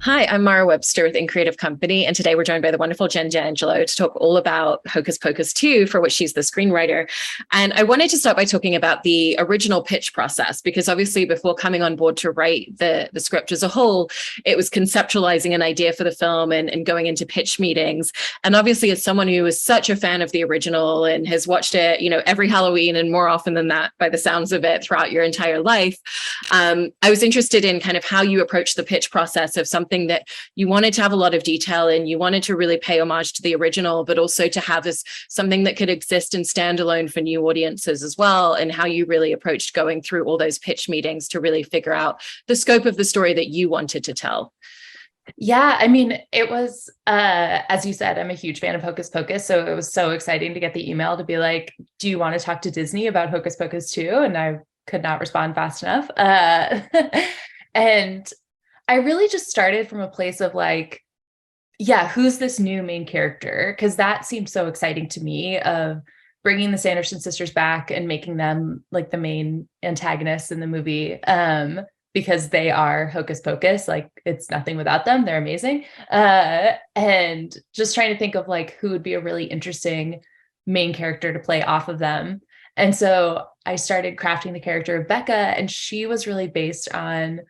Hi, I'm Mara Webster with In Creative Company, and today we're joined by the wonderful Jen D'Angelo to talk all about Hocus Pocus 2, for which she's the screenwriter. And I wanted to start by talking about the original pitch process, because obviously before coming on board to write the script as a whole, it was conceptualizing an idea for the film and going into pitch meetings. And obviously as someone who is such a fan of the original and has watched it, every Halloween and more often than that, by the sounds of it, throughout your entire life, I was interested in kind of how you approach the pitch process of something that you wanted to have a lot of detail in, you wanted to really pay homage to the original, but also to have this something that could exist and stand alone for new audiences as well, and how you really approached going through all those pitch meetings to really figure out the scope of the story that you wanted to tell. Yeah, I mean, it was, as you said, I'm a huge fan of Hocus Pocus. So it was so exciting to get the email to be like, do you want to talk to Disney about Hocus Pocus 2? And I could not respond fast enough. And I really just started from a place of like, yeah, who's this new main character? Because that seemed so exciting to me, of bringing the Sanderson sisters back and making them like the main antagonists in the movie. Because they are Hocus Pocus, like it's nothing without them. They're amazing. And just trying to think of like who would be a really interesting main character to play off of them. And so I started crafting the character of Becca, and she was really based on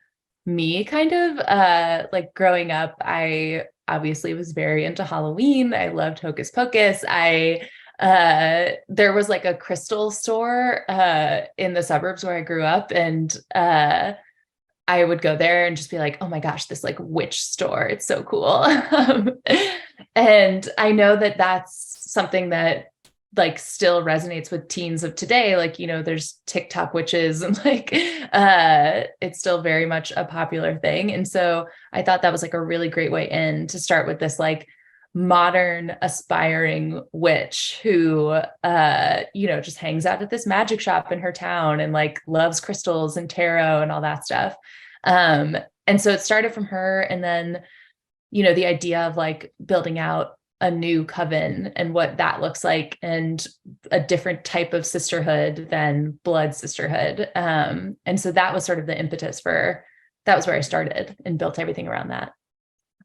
me kind of like growing up. I obviously was very into Halloween. I loved Hocus Pocus. There was like a crystal store in the suburbs where I grew up, and I would go there and just be like, oh my gosh, this like witch store. It's so cool. And I know that that's something that like still resonates with teens of today. Like, there's TikTok witches and like, it's still very much a popular thing. And so I thought that was like a really great way in to start with this like modern aspiring witch who just hangs out at this magic shop in her town and like loves crystals and tarot and all that stuff. And so it started from her, and then the idea of like building out a new coven and what that looks like, and a different type of sisterhood than blood sisterhood. And so that was sort of the impetus for that. Was where I started and built everything around that.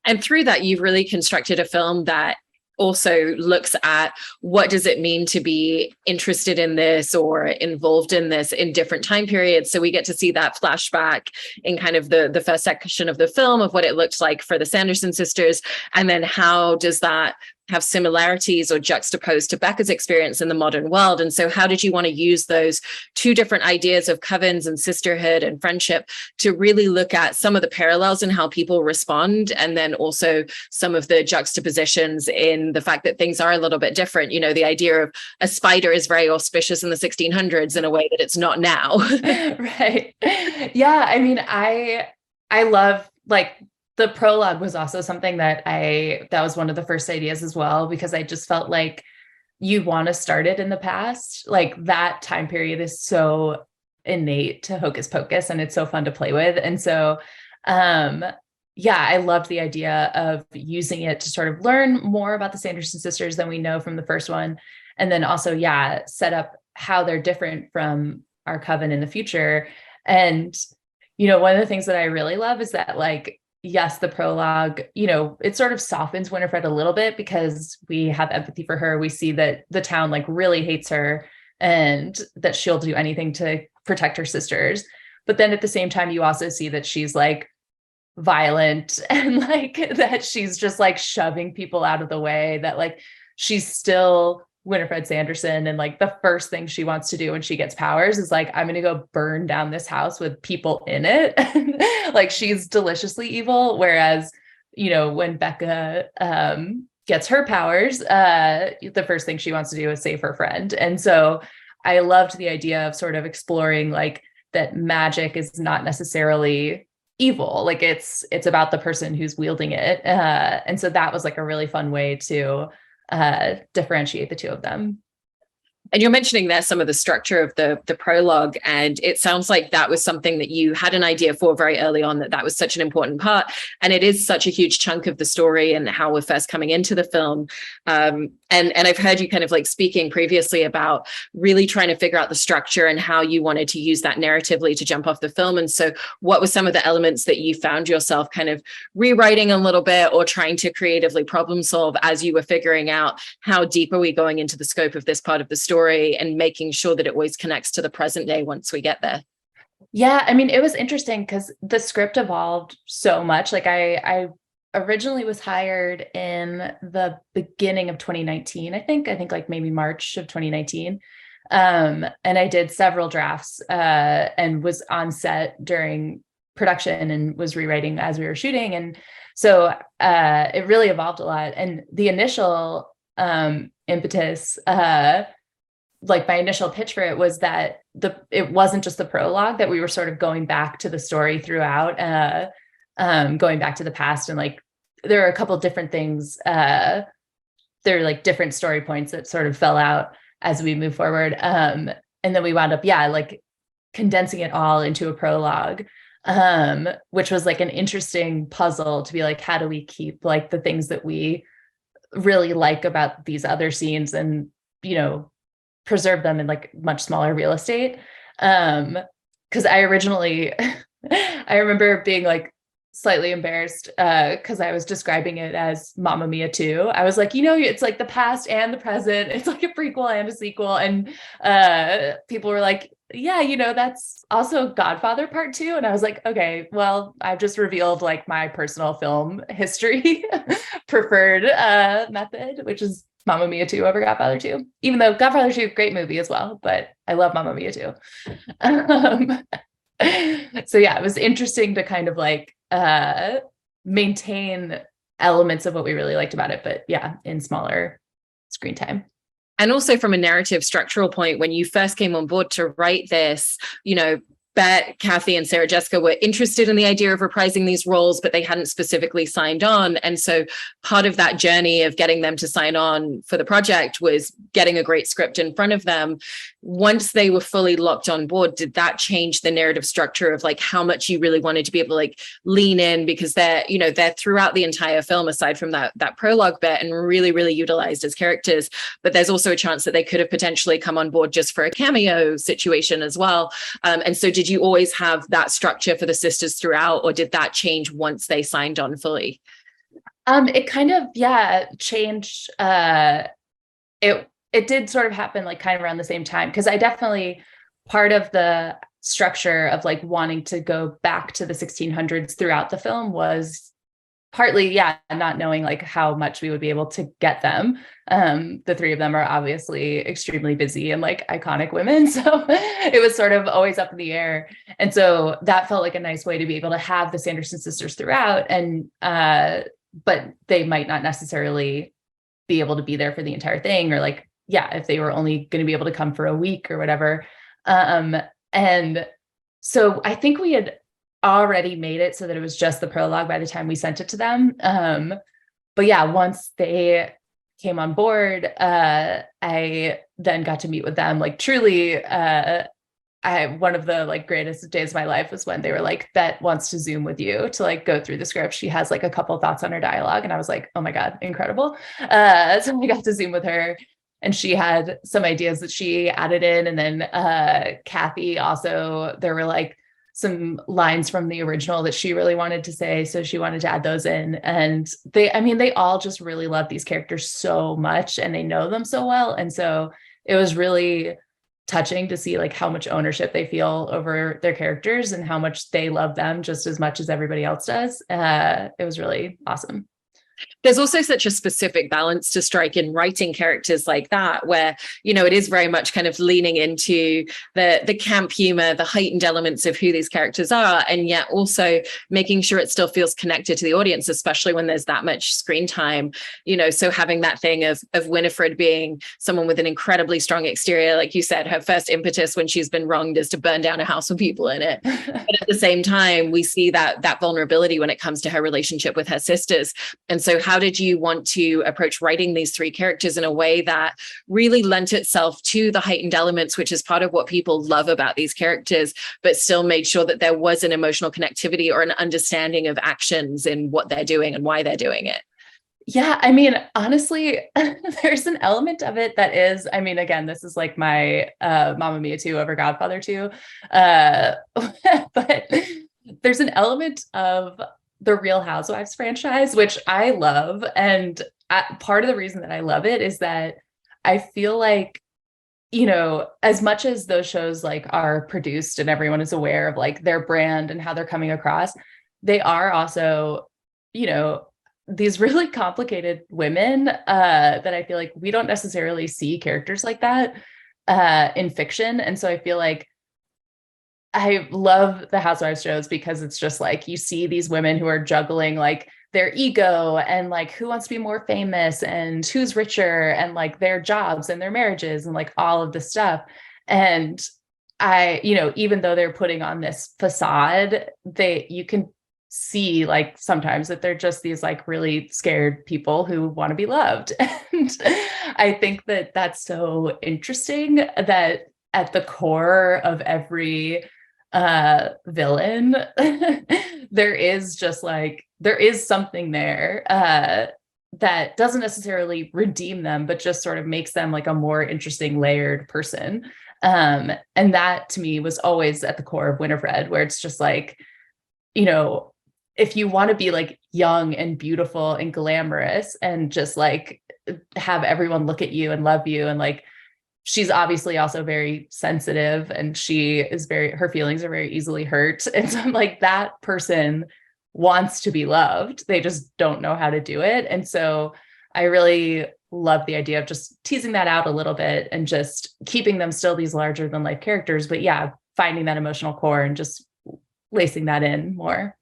And through that, you've really constructed a film that also looks at what does it mean to be interested in this or involved in this in different time periods. So we get to see that flashback in kind of the first section of the film of what it looked like for the Sanderson sisters. And then how does that have similarities or juxtaposed to Becca's experience in the modern world? And so how did you want to use those two different ideas of covens and sisterhood and friendship to really look at some of the parallels in how people respond, and then also some of the juxtapositions in the fact that things are a little bit different? The idea of a spider is very auspicious in the 1600s in a way that it's not now. Right. Yeah. I mean, I love like the prologue was also something that was one of the first ideas as well, because I just felt like you want to start it in the past. Like that time period is so innate to Hocus Pocus, and it's so fun to play with. And so, I loved the idea of using it to sort of learn more about the Sanderson sisters than we know from the first one. And then also, set up how they're different from our coven in the future. And, one of the things that I really love is that like, yes, the prologue, it sort of softens Winifred a little bit because we have empathy for her. We see that the town like really hates her and that she'll do anything to protect her sisters. But then at the same time, you also see that she's like violent and like that she's just like shoving people out of the way, that like she's still Winifred Sanderson. And like the first thing she wants to do when she gets powers is like, I'm going to go burn down this house with people in it. Like she's deliciously evil. Whereas, when Becca gets her powers, the first thing she wants to do is save her friend. And so I loved the idea of sort of exploring like that magic is not necessarily evil. Like it's about the person who's wielding it. And so that was like a really fun way to differentiate the two of them. And you're mentioning there some of the structure of the prologue, and it sounds like that was something that you had an idea for very early on, that was such an important part, and it is such a huge chunk of the story and how we're first coming into the film. And I've heard you kind of like speaking previously about really trying to figure out the structure and how you wanted to use that narratively to jump off the film. And so what were some of the elements that you found yourself kind of rewriting a little bit or trying to creatively problem solve as you were figuring out how deep are we going into the scope of this part of the story and making sure that it always connects to the present day once we get there? Yeah, I mean, it was interesting because the script evolved so much. Like I originally was hired in the beginning of 2019, I think like maybe March of 2019. And I did several drafts and was on set during production and was rewriting as we were shooting. And so it really evolved a lot. And the initial impetus, like my initial pitch for it was that it wasn't just the prologue, that we were sort of going back to the story throughout, going back to the past. And like, there are a couple different things, there are like different story points that sort of fell out as we move forward. And then we wound up, like condensing it all into a prologue, which was like an interesting puzzle to be like, how do we keep like the things that we really like about these other scenes and, preserve them in like much smaller real estate. Cause I originally, I remember being like slightly embarrassed because I was describing it as Mamma Mia 2. I was like, it's like the past and the present. It's like a prequel and a sequel. And people were like, yeah, that's also Godfather Part 2. And I was like, okay, well, I've just revealed like my personal film history preferred method, which is Mamma Mia 2 over Godfather 2, even though Godfather 2, great movie as well, but I love Mamma Mia 2. So yeah, it was interesting to kind of like maintain elements of what we really liked about it, but yeah, in smaller screen time. And also from a narrative structural point, when you first came on board to write this, Bet, Kathy, and Sarah Jessica were interested in the idea of reprising these roles, but they hadn't specifically signed on. And so part of that journey of getting them to sign on for the project was getting a great script in front of them. Once they were fully locked on board, did that change the narrative structure of like how much you really wanted to be able to like lean in, because they're throughout the entire film, aside from that prologue bit, and really, really utilized as characters. But there's also a chance that they could have potentially come on board just for a cameo situation as well. And so did you always have that structure for the sisters throughout, or did that change once they signed on fully? It kind of, changed. It did sort of happen like kind of around the same time, because I definitely, part of the structure of like wanting to go back to the 1600s throughout the film was partly, not knowing like how much we would be able to get them. The three of them are obviously extremely busy and like iconic women. So it was sort of always up in the air. And so that felt like a nice way to be able to have the Sanderson sisters throughout. And, but they might not necessarily be able to be there for the entire thing, or like, if they were only going to be able to come for a week or whatever. And so I think we had already made it so that it was just the prologue by the time we sent it to them. But once they came on board, I then got to meet with them. Like truly, one of the like greatest days of my life was when they were like, Bet wants to Zoom with you to like go through the script. She has like a couple thoughts on her dialogue. And I was like, oh my God, incredible. So I got to Zoom with her. And she had some ideas that she added in. And then Kathy also, there were like some lines from the original that she really wanted to say. So she wanted to add those in. And they all just really love these characters so much and they know them so well. And so it was really touching to see like how much ownership they feel over their characters and how much they love them just as much as everybody else does. It was really awesome. There's also such a specific balance to strike in writing characters like that, where, it is very much kind of leaning into the camp humor, the heightened elements of who these characters are, and yet also making sure it still feels connected to the audience, especially when there's that much screen time, so having that thing of Winifred being someone with an incredibly strong exterior, like you said, her first impetus when she's been wronged is to burn down a house with people in it. But at the same time, we see that vulnerability when it comes to her relationship with her sisters. And so so how did you want to approach writing these three characters in a way that really lent itself to the heightened elements, which is part of what people love about these characters, but still made sure that there was an emotional connectivity or an understanding of actions in what they're doing and why they're doing it? Yeah, I mean, honestly, there's an element of it that is, I mean, again, this is like my Mamma Mia 2 over Godfather 2. But there's an element of the Real Housewives franchise, which I love. And part of the reason that I love it is that I feel like, you know, as much as those shows like are produced and everyone is aware of like their brand and how they're coming across, they are also, you know, these really complicated women that I feel like we don't necessarily see characters like that in fiction. And so I feel like I love the Housewives shows because it's just like you see these women who are juggling like their ego and like who wants to be more famous and who's richer and like their jobs and their marriages and like all of this stuff. And I, you know, even though they're putting on this facade, you can see like sometimes that they're just these like really scared people who want to be loved. And I think that that's so interesting that at the core of every villain there is just like there is something there that doesn't necessarily redeem them but just sort of makes them like a more interesting layered person. And that to me was always at the core of Winifred, where it's just like, you know, if you want to be like young and beautiful and glamorous and just like have everyone look at you and love you, and like she's obviously also very sensitive and she is her feelings are very easily hurt. And so I'm like, that person wants to be loved. They just don't know how to do it. And so I really love the idea of just teasing that out a little bit and just keeping them still these larger than life characters. But yeah, finding that emotional core and just lacing that in more.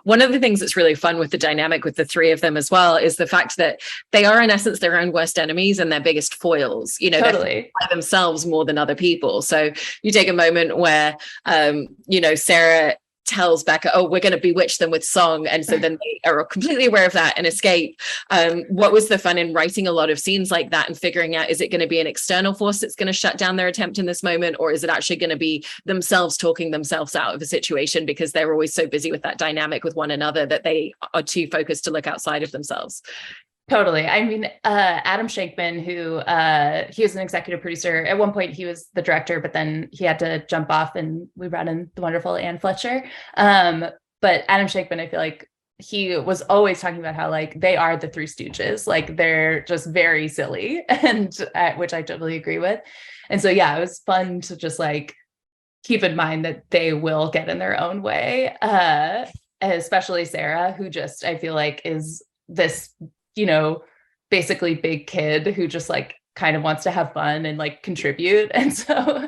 One of the things that's really fun with the dynamic with the three of them as well is the fact that they are in essence their own worst enemies and their biggest foils. You know, totally. They're by themselves more than other people. So you take a moment where, you know, Sarah tells Becca, oh, we're going to bewitch them with song. And so then they are completely aware of that and escape. What was the fun in writing a lot of scenes like that and figuring out, is it going to be an external force that's going to shut down their attempt in this moment? Or is it actually going to be themselves talking themselves out of a situation because they're always so busy with that dynamic with one another that they are too focused to look outside of themselves? Totally. I mean, Adam Shankman, who he was an executive producer. At one point, he was the director, but then he had to jump off and we brought in the wonderful Anne Fletcher. But Adam Shankman, I feel like he was always talking about how like they are the Three Stooges, like they're just very silly, and which I totally agree with. And so, yeah, it was fun to just like keep in mind that they will get in their own way, especially Sarah, who just, I feel like is this, you know, basically big kid who just like kind of wants to have fun and like contribute. And so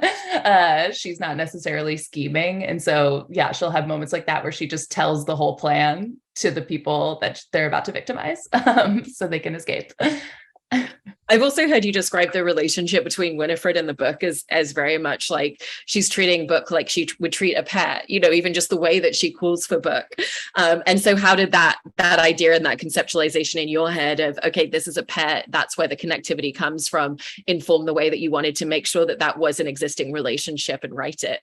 she's not necessarily scheming. And so, yeah, she'll have moments like that where she just tells the whole plan to the people that they're about to victimize so they can escape. I've also heard you describe the relationship between Winifred and the book as very much like she's treating Book like she would treat a pet, you know, even just the way that she calls for Book. And so how did that idea and that conceptualization in your head of, okay, this is a pet, that's where the connectivity comes from, inform the way that you wanted to make sure that that was an existing relationship and write it?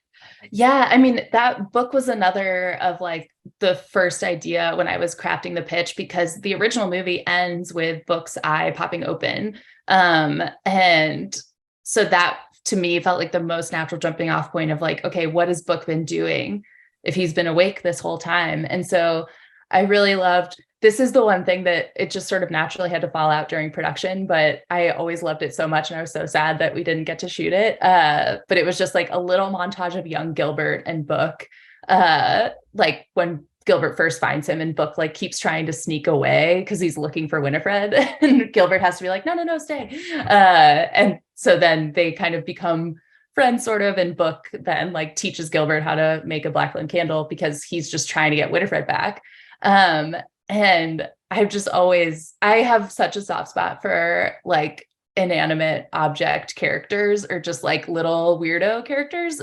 Yeah, I mean, that book was another of like the first idea when I was crafting the pitch, because the original movie ends with Book's eye popping open. And so that to me felt like the most natural jumping off point of like, okay, what has Book been doing if he's been awake this whole time? And so I really loved, this is the one thing that it just sort of naturally had to fall out during production, but I always loved it so much. And I was so sad that we didn't get to shoot it. But it was just like a little montage of young Gilbert and Book, like when Gilbert first finds him and Book like keeps trying to sneak away because he's looking for Winifred and Gilbert has to be like, no, stay. And so then they kind of become friends sort of, and Book then like teaches Gilbert how to make a black-lung candle because he's just trying to get Winifred back. And I've just always, I have such a soft spot for like inanimate object characters or just like little weirdo characters.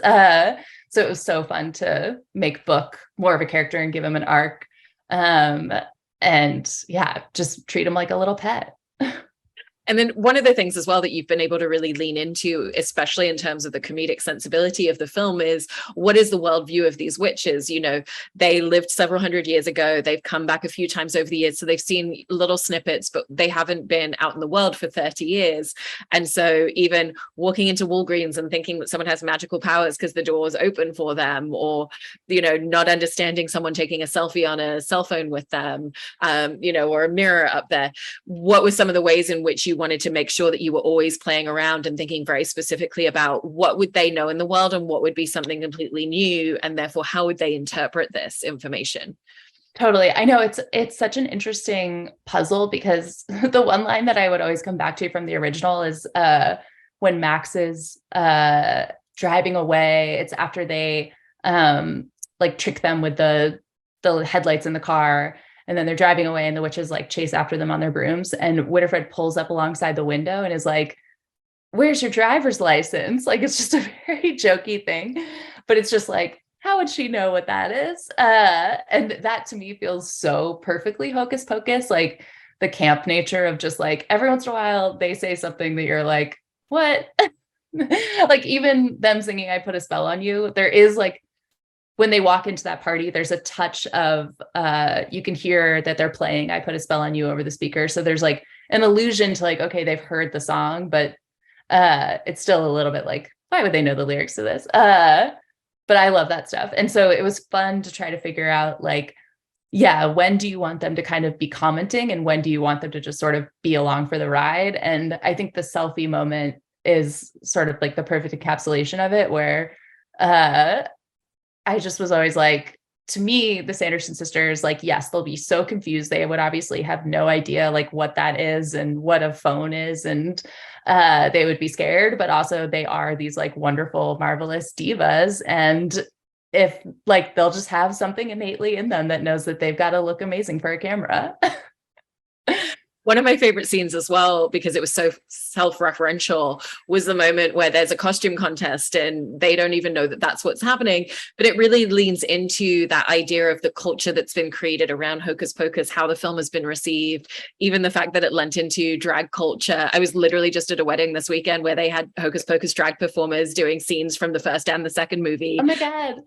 So it was so fun to make Book more of a character and give him an arc. And yeah, just treat them like a little pet. And then one of the things as well that you've been able to really lean into, especially in terms of the comedic sensibility of the film, is what is the worldview of these witches? You know, they lived several hundred years ago. They've come back a few times over the years. So they've seen little snippets, but they haven't been out in the world for 30 years. And so even walking into Walgreens and thinking that someone has magical powers because the door is open for them, or, you know, not understanding someone taking a selfie on a cell phone with them, you know, or a mirror up there. What were some of the ways in which you wanted to make sure that you were always playing around and thinking very specifically about what would they know in the world and what would be something completely new, and therefore how would they interpret this information? Totally. I know it's such an interesting puzzle, because the one line that I would always come back to from the original is when Max is driving away. It's after they like trick them with the headlights in the car, and then they're driving away and the witches like chase after them on their brooms, and Winifred pulls up alongside the window and is like, "Where's your driver's license?" Like, it's just a very jokey thing, but it's just like, how would she know what that is? And that to me feels so perfectly Hocus Pocus, like the camp nature of just like every once in a while they say something that you're like, what? Like even them singing "I Put a Spell on You," there is like, when they walk into that party, there's a touch of you can hear that they're playing "I Put a Spell on You" over the speaker. So there's like an allusion to like, okay, they've heard the song, but it's still a little bit like, why would they know the lyrics to this? But I love that stuff. And so it was fun to try to figure out like, yeah, when do you want them to kind of be commenting and when do you want them to just sort of be along for the ride? And I think the selfie moment is sort of like the perfect encapsulation of it, where I just was always like, to me, the Sanderson sisters, like, yes, they'll be so confused. They would obviously have no idea like what that is and what a phone is. And they would be scared, but also they are these like wonderful, marvelous divas. And if like, they'll just have something innately in them that knows that they've got to look amazing for a camera. One of my favorite scenes as well, because it was so self-referential, was the moment where there's a costume contest and they don't even know that that's what's happening. But it really leans into that idea of the culture that's been created around Hocus Pocus, how the film has been received, even the fact that it lent into drag culture. I was literally just at a wedding this weekend where they had Hocus Pocus drag performers doing scenes from the first and the second movie. Oh my God.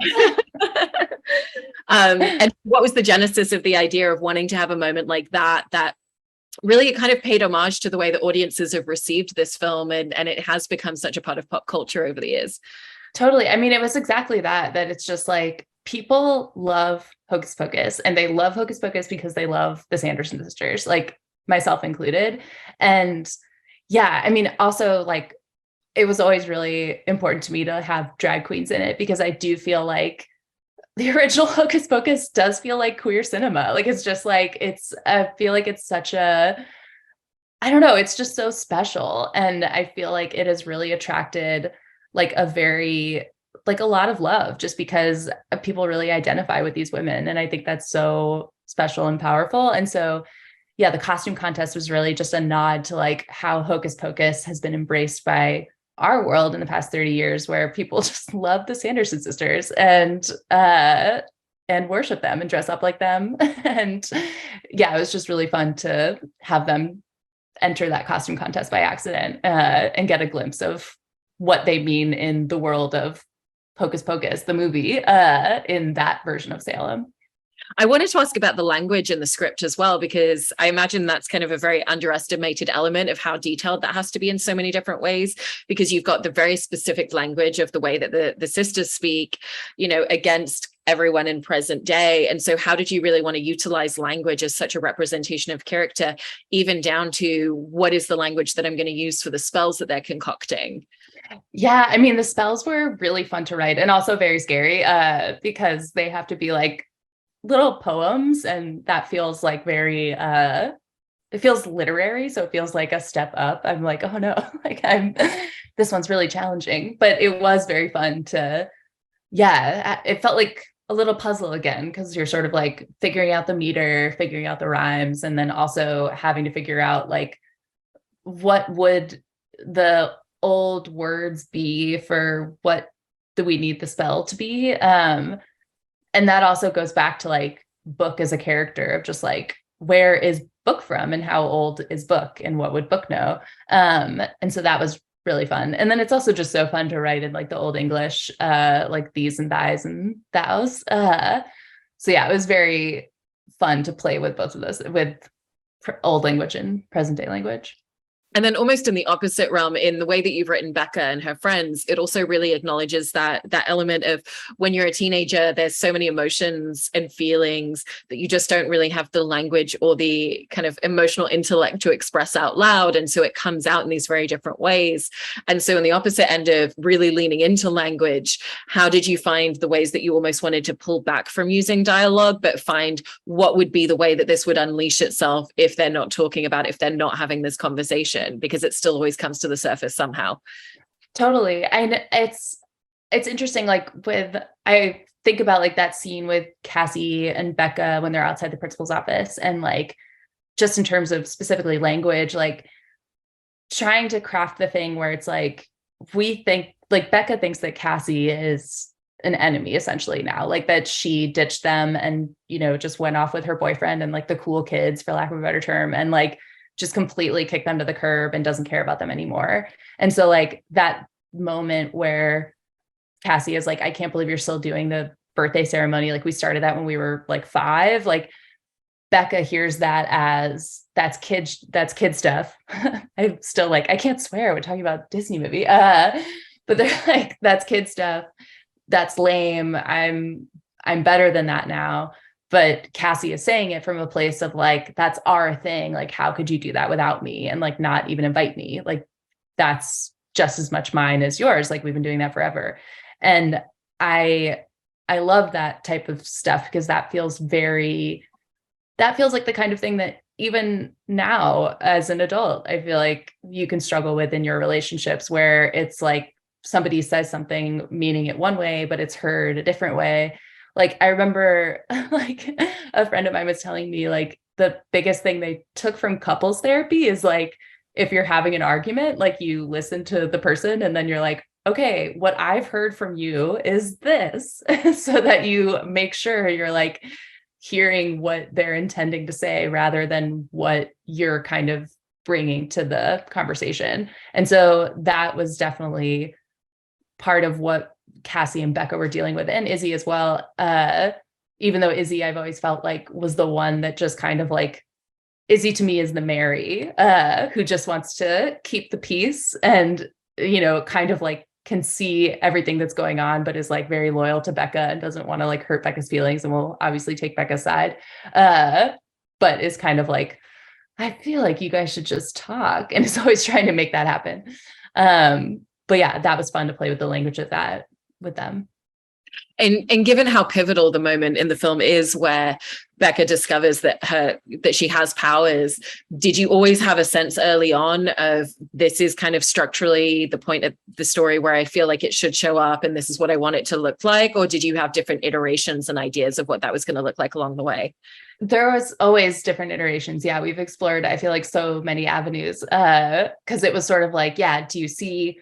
And what was the genesis of the idea of wanting to have a moment like that, that really it kind of paid homage to the way that audiences have received this film, and it has become such a part of pop culture over the years? Totally. I mean, it was exactly that it's just like, people love Hocus Pocus, and they love Hocus Pocus because they love the Sanderson sisters, like myself included. And yeah, I mean, also like, it was always really important to me to have drag queens in it, because I do feel like the original Hocus Pocus does feel like queer cinema. Like, it's just like, I feel like it's such a, I don't know, it's just so special. And I feel like it has really attracted like like a lot of love, just because people really identify with these women. And I think that's so special and powerful. And so, yeah, the costume contest was really just a nod to like how Hocus Pocus has been embraced by our world in the past 30 years, where people just love the Sanderson sisters and worship them and dress up like them. And yeah, it was just really fun to have them enter that costume contest by accident and get a glimpse of what they mean in the world of Hocus Pocus, the movie, in that version of Salem. I wanted to ask about the language in the script as well, because I imagine that's kind of a very underestimated element of how detailed that has to be in so many different ways, because you've got the very specific language of the way that the sisters speak, you know, against everyone in present day. And so how did you really want to utilize language as such a representation of character, even down to what is the language that I'm going to use for the spells that they're concocting? Yeah, I mean, the spells were really fun to write and also very scary because they have to be like little poems, and that feels like very it feels literary, so it feels like a step up. I'm like, oh no, like this one's really challenging, but it was very fun to, yeah, it felt like a little puzzle again, because you're sort of like figuring out the meter, figuring out the rhymes, and then also having to figure out like what would the old words be for what do we need the spell to be. And that also goes back to like Book as a character of just like, where is book from and how old is book and what would book know? And so that was really fun. And then it's also just so fun to write in like the Old English, like these and thys and thous. So yeah, it was very fun to play with both of those, with old language and present day language. And then almost in the opposite realm, in the way that you've written Becca and her friends, it also really acknowledges that element of when you're a teenager, there's so many emotions and feelings that you just don't really have the language or the kind of emotional intellect to express out loud. And so it comes out in these very different ways. And so in the opposite end of really leaning into language, how did you find the ways that you almost wanted to pull back from using dialogue, but find what would be the way that this would unleash itself if they're not talking about it, if they're not having this conversation? Because it still always comes to the surface somehow. Totally. And it's interesting, like I think about like that scene with Cassie and Becca when they're outside the principal's office, and like just in terms of specifically language, like trying to craft the thing where it's like, we think, like Becca thinks that Cassie is an enemy essentially now, like that she ditched them and, you know, just went off with her boyfriend and like the cool kids, for lack of a better term, and like just completely kicked them to the curb and doesn't care about them anymore. And so like that moment where Cassie is like, I can't believe you're still doing the birthday ceremony. Like we started that when we were like 5. Like Becca hears that as that's kid stuff. I'm still like, I can't swear. We're talking about Disney movie. But they're like, that's kid stuff. That's lame. I'm better than that now. But Cassie is saying it from a place of like, that's our thing. Like, how could you do that without me? And like, not even invite me. Like, that's just as much mine as yours. Like, we've been doing that forever. And I love that type of stuff, because that feels like the kind of thing that even now as an adult, I feel like you can struggle with in your relationships, where it's like somebody says something meaning it one way, but it's heard a different way. Like, I remember like a friend of mine was telling me like the biggest thing they took from couples therapy is like, if you're having an argument, like you listen to the person and then you're like, okay, what I've heard from you is this, so that you make sure you're like hearing what they're intending to say rather than what you're kind of bringing to the conversation. And so that was definitely part of what Cassie and Becca were dealing with, and Izzy as well. Even though Izzy, I've always felt like was the one that just kind of like, Izzy to me is the Mary, who just wants to keep the peace and, you know, kind of like can see everything that's going on, but is like very loyal to Becca and doesn't want to like hurt Becca's feelings and will obviously take Becca's side. But is kind of like, I feel like you guys should just talk, and is always trying to make that happen. But yeah, that was fun to play with the language of that with them. And given how pivotal the moment in the film is where Becca discovers that she has powers, did you always have a sense early on of this is kind of structurally the point of the story where I feel like it should show up and this is what I want it to look like? Or did you have different iterations and ideas of what that was going to look like along the way? There was always different iterations. Yeah, we've explored, I feel like, so many avenues, because it was sort of like, yeah, do you see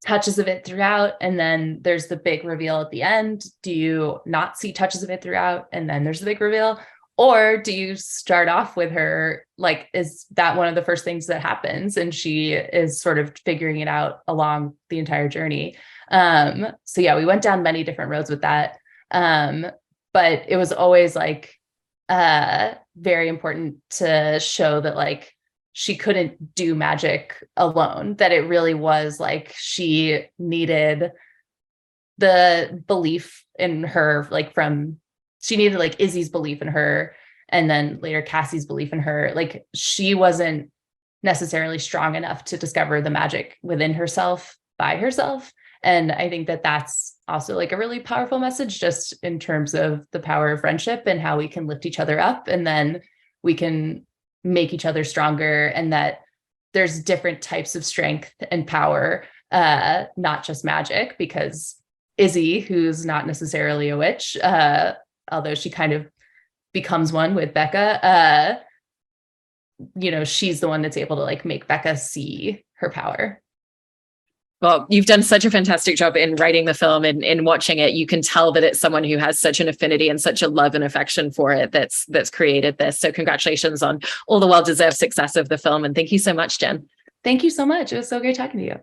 touches of it throughout and then there's the big reveal at the end? Do you not see touches of it throughout and then there's the big reveal? Or do you start off with her, like, is that one of the first things that happens and she is sort of figuring it out along the entire journey? So yeah, we went down many different roads with that. But it was always like very important to show that like she couldn't do magic alone, that it really was like she needed the belief in her, like she needed like Izzy's belief in her and then later Cassie's belief in her. Like she wasn't necessarily strong enough to discover the magic within herself by herself. And I think that that's also like a really powerful message just in terms of the power of friendship and how we can lift each other up and then we can make each other stronger, and that there's different types of strength and power, not just magic, because Izzy, who's not necessarily a witch, although she kind of becomes one with Becca, you know, she's the one that's able to like make Becca see her power. Well, you've done such a fantastic job in writing the film and in watching it. You can tell that it's someone who has such an affinity and such a love and affection for it that's created this. So congratulations on all the well-deserved success of the film. And thank you so much, Jen. Thank you so much. It was so great talking to you.